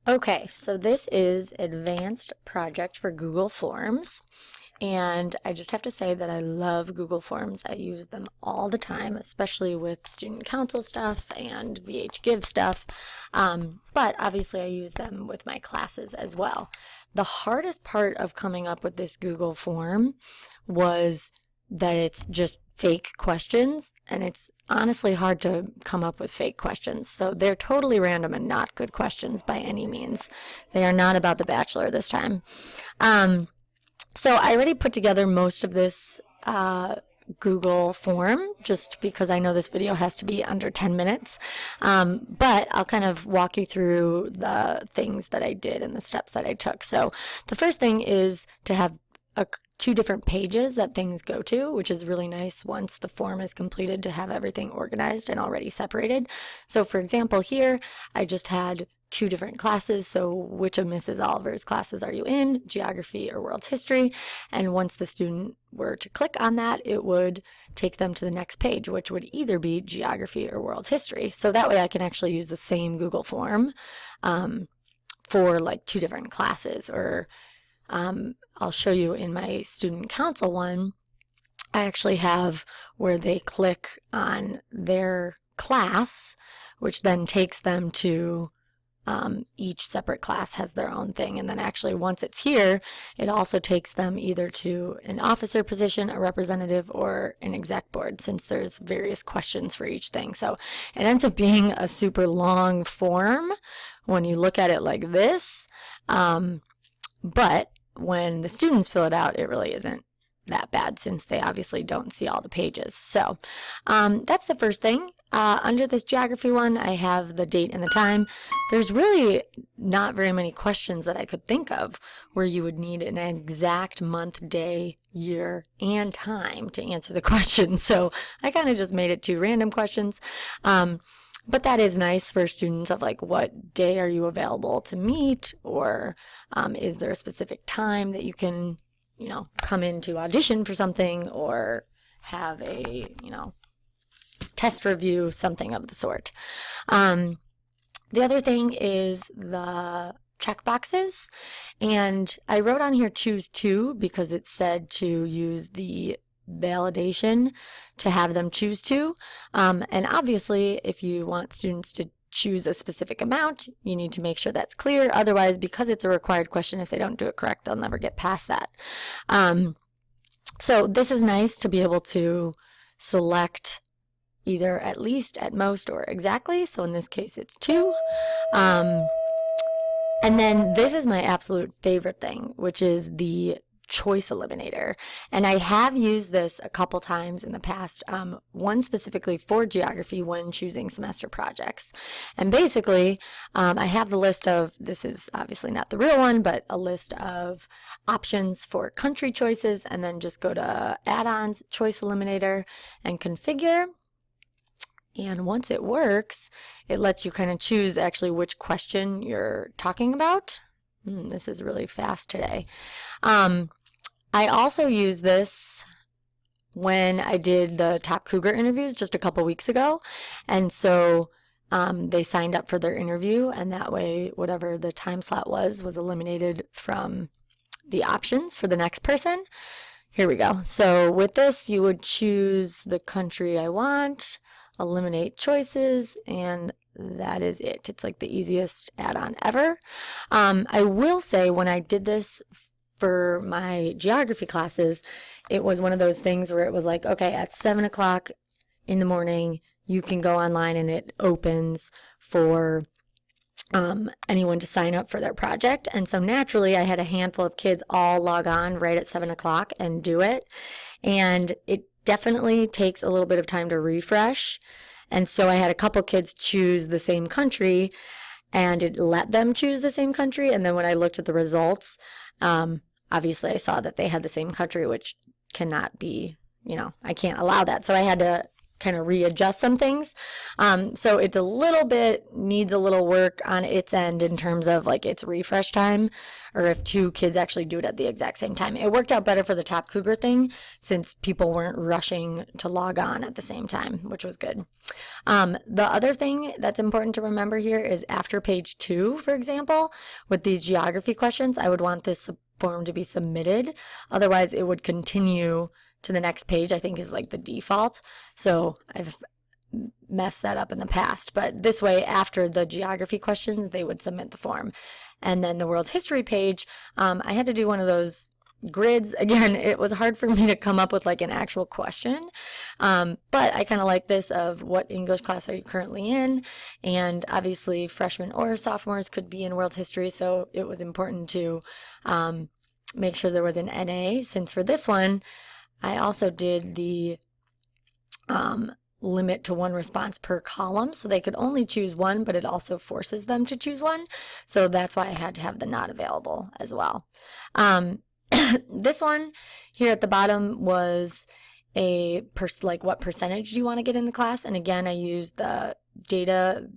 Okay, so this is advanced project for Google Forms. And I just have to say that I love Google Forms. I use them all the time, especially with student council stuff and VHGive stuff. But obviously I use them with my classes as well. The hardest part of coming up with this Google form was that it's just fake questions, and it's honestly hard to come up with fake questions. So they're totally random and not good questions by any means. They are not about The Bachelor this time. So I already put together most of this Google form just because I know this video has to be under 10 minutes. But I'll kind of walk you through the things that I did and the steps that I took. So the first thing is to have two different pages that things go to, which is really nice once the form is completed to have everything organized and already separated. So for example, here I just had two different classes. So which of Mrs. Oliver's classes are you in, geography or world history? And once the student were to click on that, it would take them to the next page, which would either be geography or world history. So that way I can actually use the same Google form for like two different classes. Or I'll show you in my student council one, I actually have where they click on their class, which then takes them to each separate class has their own thing. And then actually once it's here, it also takes them either to an officer position, a representative, or an exec board, since there's various questions for each thing. So it ends up being a super long form when you look at it like this. But when the students fill it out, it really isn't that bad since they obviously don't see all the pages. So that's the first thing. Under this geography one, I have the date and the time. There's really not very many questions that I could think of where you would need an exact month, day, year, and time to answer the question. So I kind of just made it two random questions. But that is nice for students of like, what day are you available to meet? Or is there a specific time that you can, come in to audition for something or have a, test review, something of the sort. The other thing is the check boxes. And I wrote on here choose two because it said to use the validation to have them choose two. And obviously, if you want students to choose a specific amount, you need to make sure that's clear. Otherwise, because it's a required question, if they don't do it correct, they'll never get past that. So this is nice to be able to select either at least, at most, or exactly. So in this case, it's two. And then this is my absolute favorite thing, which is the choice eliminator. And I have used this a couple times in the past, one specifically for geography when choosing semester projects. And basically, I have the list of, this is obviously not the real one, but a list of options for country choices, and then just go to add-ons, choice eliminator, and configure. And once it works, it lets you kind of choose actually which question you're talking about. This is really fast today. I also use this when I did the Top Cougar interviews just a couple weeks ago. And so they signed up for their interview, and that way whatever the time slot was eliminated from the options for the next person. Here we go. So with this, you would choose the country I want, eliminate choices, and that is it. It's like the easiest add-on ever. I will say when I did this for my geography classes, it was one of those things where it was like, okay, at 7 o'clock in the morning, you can go online and it opens for anyone to sign up for their project. And so naturally, I had a handful of kids all log on right at 7 o'clock and do it. And it definitely takes a little bit of time to refresh. And so I had a couple kids choose the same country, and it let them choose the same country. And then when I looked at the results, obviously I saw that they had the same country, which cannot be, I can't allow that. So I had to kind of readjust some things. So it's a little bit, needs a little work on its end in terms of like its refresh time, or if two kids actually do it at the exact same time. It worked out better for the Top Cougar thing since people weren't rushing to log on at the same time, which was good. The other thing that's important to remember here is after page 2, for example, with these geography questions, I would want this form to be submitted. Otherwise, it would continue to the next page, I think is like the default. So I've messed that up in the past, but this way after the geography questions they would submit the form. And then the world history page, I had to do one of those grids. Again, it was hard for me to come up with like an actual question, but I kind of like this of what English class are you currently in, and obviously freshmen or sophomores could be in world history, so it was important to make sure there was an NA, since for this one I also did the limit to 1 response per column, so they could only choose 1, but it also forces them to choose 1. So that's why I had to have the not available as well. This one here at the bottom was a like what percentage do you want to get in the class, and again I used the data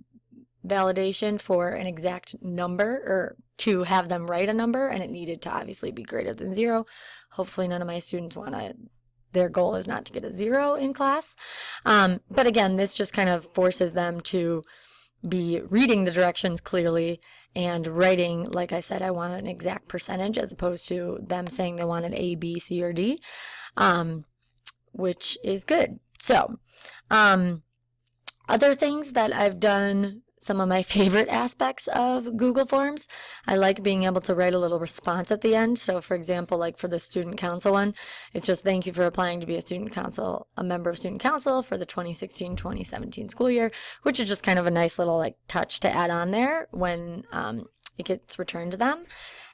validation for an exact number, or to have them write a number, and it needed to obviously be greater than 0. Hopefully none of my students their goal is not to get a 0 in class. But again, this just kind of forces them to be reading the directions clearly and writing, like I said, I want an exact percentage as opposed to them saying they wanted A, B, C, or D, which is good. So, other things that I've done, some of my favorite aspects of Google Forms, I like being able to write a little response at the end. So for example, like for the student council one, it's just thank you for applying to be a member of student council for the 2016-2017 school year, which is just kind of a nice little like touch to add on there when it gets returned to them.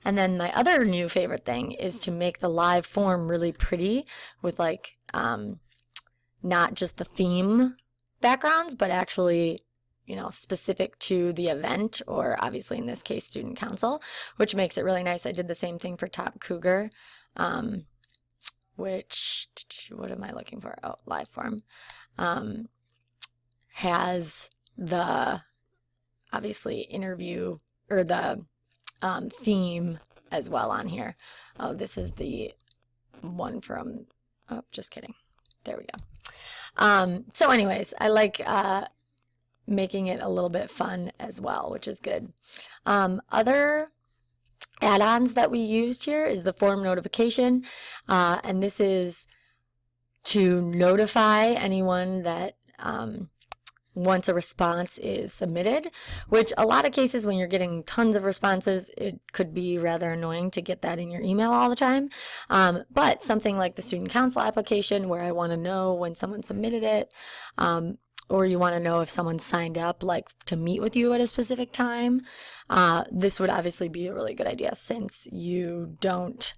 And then my other new favorite thing is to make the live form really pretty with like not just the theme backgrounds, but actually specific to the event, or obviously in this case student council, which makes it really nice. I did the same thing for Top Cougar, which, what am I looking for? Oh, live form, has the obviously interview or the theme as well on here. Oh, this is the one from, oh, just kidding. There we go. So anyways, I like making it a little bit fun as well, which is good. Other add-ons that we used here is the form notification, and this is to notify anyone that once a response is submitted, which a lot of cases when you're getting tons of responses, it could be rather annoying to get that in your email all the time. But something like the student council application, where I want to know when someone submitted it, or you want to know if someone signed up like to meet with you at a specific time, this would obviously be a really good idea, since you don't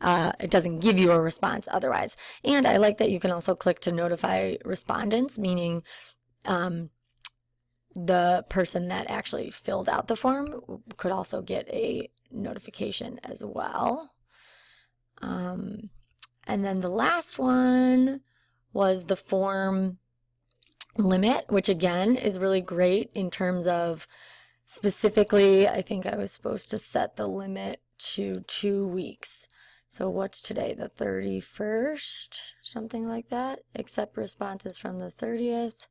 it doesn't give you a response otherwise. And I like that you can also click to notify respondents, meaning the person that actually filled out the form could also get a notification as well. And then the last one was the form limit, which again is really great in terms of specifically, I think I was supposed to set the limit to 2 weeks. So what's today, the 31st, something like that, accept responses from the 30th.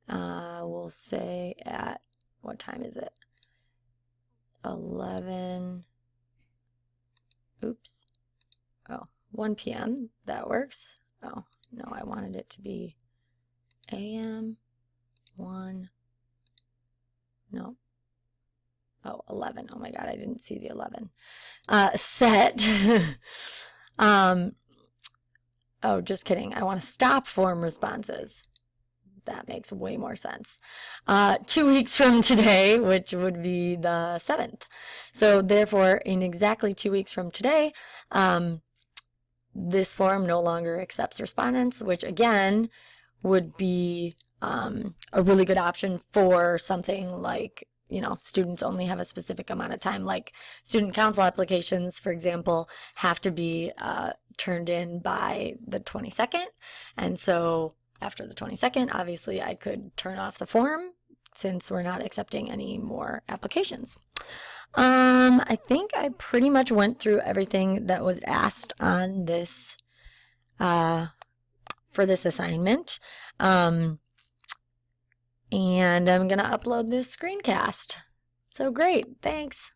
We'll say at, what time is it? 11, oops, oh, 1 p.m. That works. Oh, no, I wanted it to be a.m. 1, no, oh, 11. Oh my God, I didn't see the 11. Set, oh, just kidding. I want to stop form responses. That makes way more sense. 2 weeks from today, which would be the 7th. So therefore, in exactly 2 weeks from today, this form no longer accepts respondents, which again would be a really good option for something like, students only have a specific amount of time, like student council applications, for example, have to be turned in by the 22nd. And so after the 22nd, obviously I could turn off the form since we're not accepting any more applications. I think I pretty much went through everything that was asked on this for this assignment. And I'm gonna upload this screencast. So great, thanks.